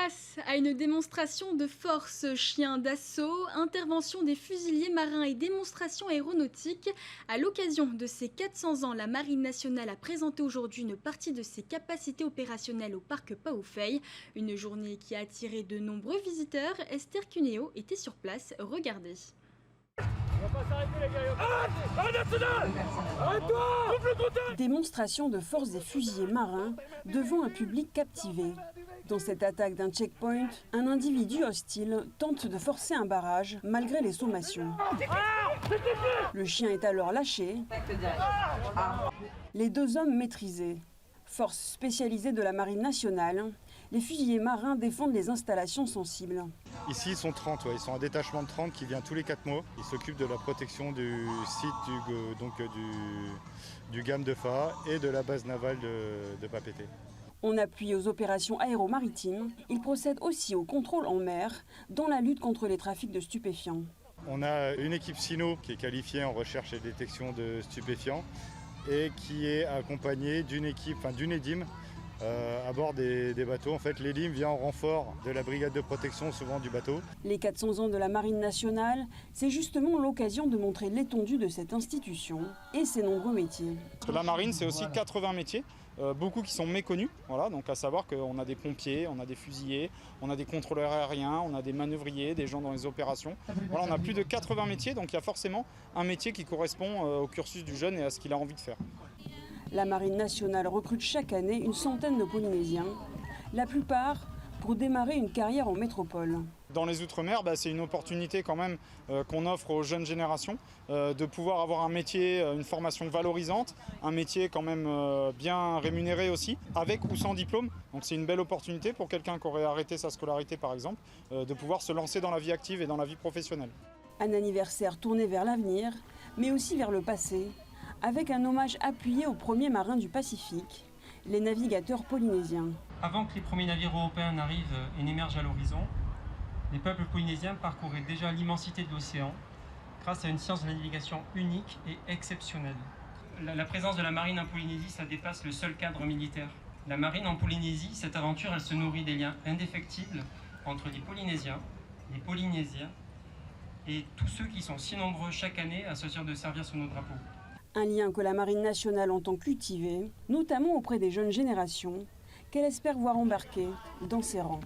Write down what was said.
Place à une démonstration de force, chiens d'assaut, intervention des fusiliers marins et démonstration aéronautique. À l'occasion de ses 400 ans, la Marine nationale a présenté aujourd'hui une partie de ses capacités opérationnelles au parc Paoufeuille. Une journée qui a attiré de nombreux visiteurs. Esther Cuneo était sur place, regardez. On va pas s'arrêter les gars. Arrête-toi. Démonstration de force des fusiliers marins devant un public captivé. Dans cette attaque d'un checkpoint, un individu hostile tente de forcer un barrage malgré les sommations. Le chien est alors lâché. Les deux hommes maîtrisés. Force spécialisée de la Marine nationale, les fusiliers marins défendent les installations sensibles. Ici, ils sont 30, ils sont un détachement de 30 qui vient tous les 4 mois. Ils s'occupent de la protection du site du GAM de Fa et de la base navale de Papeete. En appui aux opérations aéromaritimes, ils procèdent aussi au contrôle en mer dans la lutte contre les trafics de stupéfiants. On a une équipe SINO qui est qualifiée en recherche et détection de stupéfiants et qui est accompagnée d'une EDIM à bord des bateaux. En fait, l'EDIM vient en renfort de la brigade de protection, souvent du bateau. Les 400 ans de la Marine nationale, c'est justement l'occasion de montrer l'étendue de cette institution et ses nombreux métiers. La Marine, c'est aussi 80 métiers, beaucoup qui sont méconnus. Voilà, donc à savoir qu'on a des pompiers, on a des fusiliers, on a des contrôleurs aériens, on a des manœuvriers, des gens dans les opérations. Voilà, on a plus de 80 métiers, donc il y a forcément un métier qui correspond au cursus du jeune et à ce qu'il a envie de faire. La Marine nationale recrute chaque année une centaine de Polynésiens, la plupart pour démarrer une carrière en métropole. Dans les Outre-mer, c'est une opportunité quand même qu'on offre aux jeunes générations de pouvoir avoir un métier, une formation valorisante, un métier quand même bien rémunéré aussi, avec ou sans diplôme. Donc c'est une belle opportunité pour quelqu'un qui aurait arrêté sa scolarité par exemple, de pouvoir se lancer dans la vie active et dans la vie professionnelle. Un anniversaire tourné vers l'avenir, mais aussi vers le passé, avec un hommage appuyé aux premiers marins du Pacifique, les navigateurs polynésiens. Avant que les premiers navires européens n'arrivent et n'émergent à l'horizon, les peuples polynésiens parcouraient déjà l'immensité de l'océan grâce à une science de la navigation unique et exceptionnelle. La présence de la marine en Polynésie, ça dépasse le seul cadre militaire. La marine en Polynésie, cette aventure, elle se nourrit des liens indéfectibles entre les Polynésiens et tous ceux qui sont si nombreux chaque année à se servir sous nos drapeaux. Un lien que la Marine nationale entend cultiver, notamment auprès des jeunes générations, qu'elle espère voir embarquer dans ses rangs.